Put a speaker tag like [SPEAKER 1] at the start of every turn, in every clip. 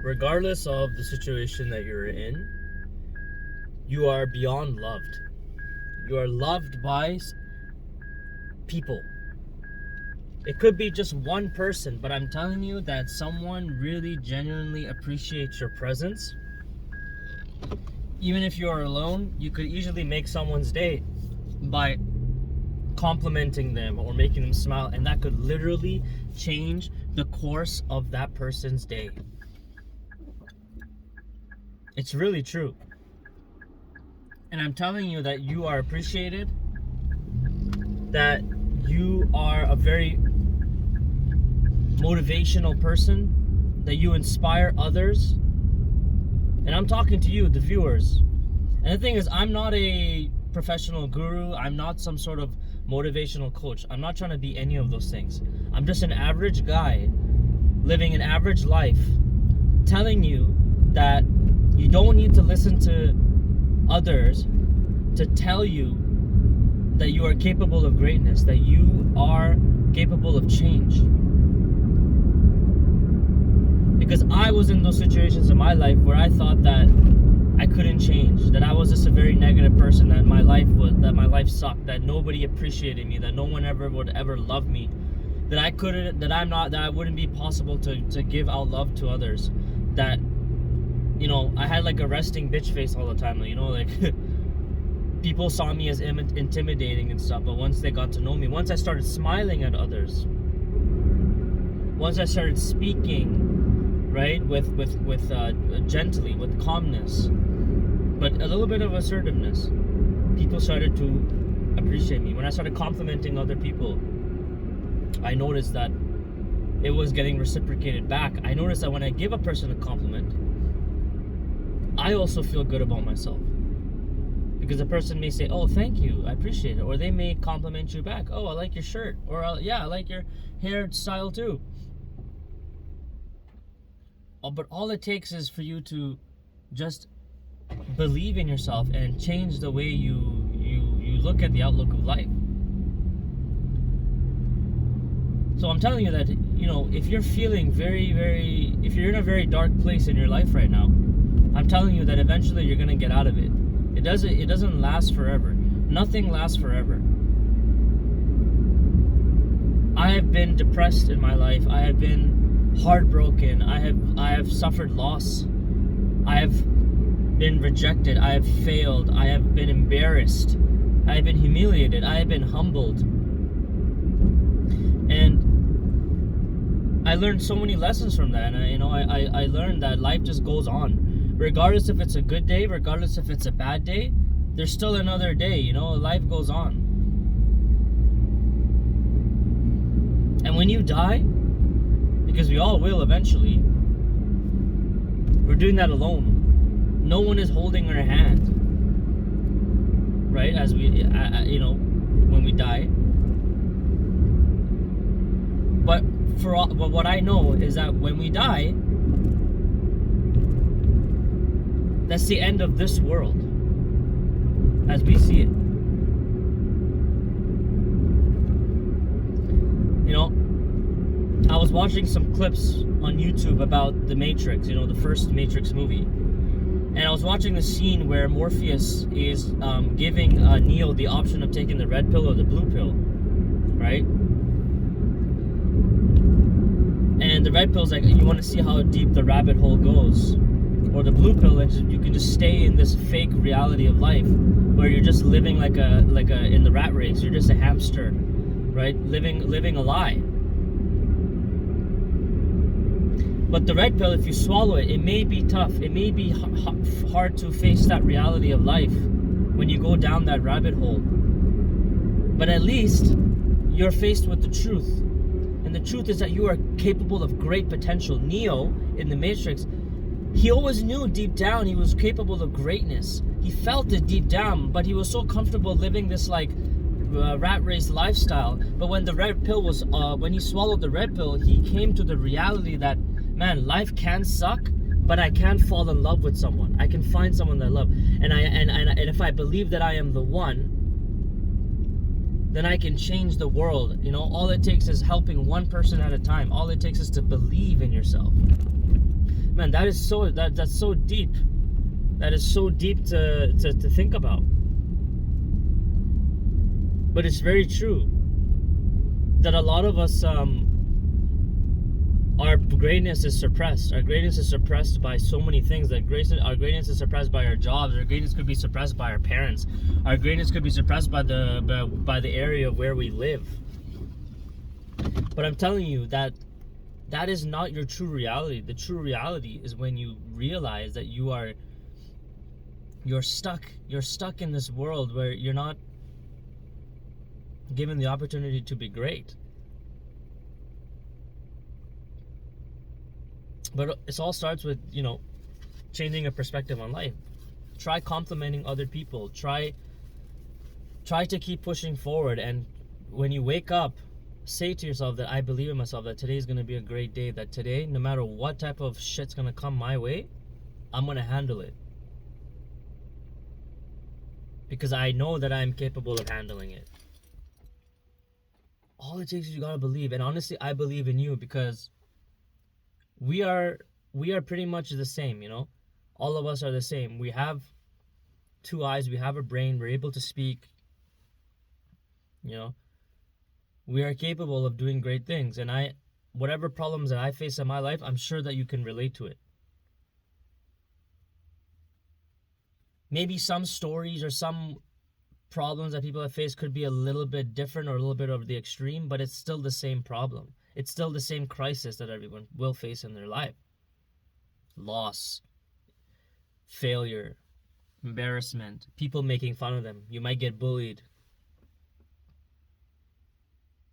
[SPEAKER 1] regardless of the situation that you're in, you are beyond loved. You are loved by people. It could be just one person, but I'm telling you that someone really genuinely appreciates your presence. Even if you are alone, you could easily make someone's day by complimenting them or making them smile, and that could literally change the course of that person's day. It's really true. And I'm telling you that you are appreciated, that you are a very motivational person, that you inspire others. And I'm talking to you, the viewers. And the thing is, I'm not a professional guru. I'm not some sort of motivational coach. I'm not trying to be any of those things. I'm just an average guy living an average life, telling you that you don't need to listen to others to tell you that you are capable of greatness, that you are capable of change. Because I was in those situations in my life where I thought that I couldn't change, that I was just a very negative person, that my life sucked, that nobody appreciated me, that no one would ever love me, that I wouldn't be possible to give out love to others, that, you know, I had like a resting bitch face all the time, you know, like people saw me as intimidating and stuff. But once they got to know me, once I started smiling at others, once I started speaking, right, with gently, with calmness, but a little bit of assertiveness, people started to appreciate me. When I started complimenting other people, I noticed that it was getting reciprocated back. I noticed that when I give a person a compliment, I also feel good about myself. Because a person may say, oh, thank you, I appreciate it. Or they may compliment you back. Oh, I like your shirt. Or, yeah, I like your hairstyle too. Oh, but all it takes is for you to just believe in yourself and change the way you look at the outlook of life. So I'm telling you that, you know, if you're feeling if you're in a very dark place in your life right now, I'm telling you that eventually you're going to get out of it. It doesn't last forever. Nothing lasts forever. I have been depressed in my life. I have been heartbroken. I have suffered loss. I have been rejected. I have failed. I have been embarrassed. I have been humiliated. I have been humbled. And I learned so many lessons from that. And I learned that life just goes on. Regardless if it's a good day, regardless if it's a bad day, there's still another day, you know, life goes on. And when you die, because we all will eventually, we're doing that alone. No one is holding our hand, right, as we, when we die. But what I know is that when we die, that's the end of this world as we see it. You know, I was watching some clips on YouTube about The Matrix, you know, the first Matrix movie. And I was watching the scene where Morpheus is giving Neo the option of taking the red pill or the blue pill, right? And the red pill's like, you want to see how deep the rabbit hole goes. Or the blue pill, and you can just stay in this fake reality of life where you're just living like a in the rat race. You're just a hamster, right? Living a lie. But the red pill, if you swallow it, it may be tough. It may be hard to face that reality of life when you go down that rabbit hole. But at least you're faced with the truth. And the truth is that you are capable of great potential. Neo in the Matrix, he always knew deep down he was capable of greatness. He felt it deep down, but he was so comfortable living this like rat race lifestyle. But when the red pill was, when he swallowed the red pill, he came to the reality that, man, life can suck, but I can fall in love with someone. I can find someone that I love, and if I believe that I am the one, then I can change the world. You know, all it takes is helping one person at a time. All it takes is to believe in yourself. Man, that's so deep. That is so deep to think about. But it's very true that a lot of us, our greatness is suppressed. Our greatness is suppressed by so many things. Our greatness is suppressed by our jobs. Our greatness could be suppressed by our parents. Our greatness could be suppressed by the area where we live. But I'm telling you that is not your true reality. The true reality is when you realize that you're stuck in this world where you're not given the opportunity to be great. But it all starts with, changing a perspective on life. Try complimenting other people. Try to keep pushing forward, and when you wake up, say to yourself that I believe in myself, that today is going to be a great day, that today, no matter what type of shit's going to come my way, I'm going to handle it. Because I know that I'm capable of handling it. All it takes is you got to believe. And honestly, I believe in you, because we are pretty much the same, all of us are the same. We have two eyes, we have a brain, we're able to speak, we are capable of doing great things. And whatever problems that I face in my life, I'm sure that you can relate to it. Maybe some stories or some problems that people have faced could be a little bit different or a little bit of the extreme, but it's still the same problem. It's still the same crisis that everyone will face in their life. Loss, failure, embarrassment, people making fun of them. You might get bullied.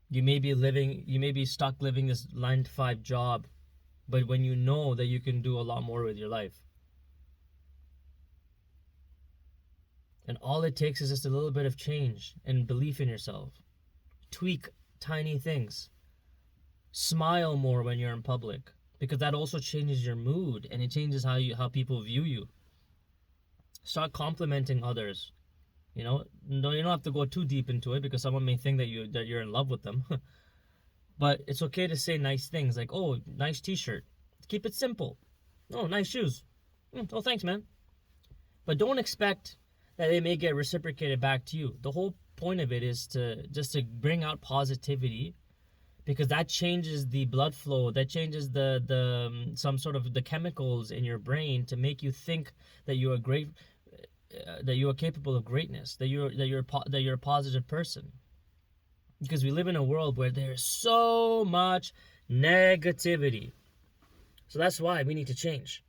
[SPEAKER 1] You may be stuck living this 9-to-5 job, but when you know that you can do a lot more with your life. And all it takes is just a little bit of change and belief in yourself. Tweak tiny things. Smile more when you're in public, because that also changes your mood, and it changes how people view you. Start complimenting others. No, you don't have to go too deep into it, because someone may think that you're in love with them. But it's okay to say nice things like, "Oh, nice t-shirt." Keep it simple. "Oh, nice shoes." "Oh, thanks, man." But don't expect that they may get reciprocated back to you. The whole point of it is to bring out positivity, because that changes the blood flow, that changes the some sort of the chemicals in your brain to make you think that you are great, that you are capable of greatness, that you're a positive person. Because we live in a world where there's so much negativity. So that's why we need to change.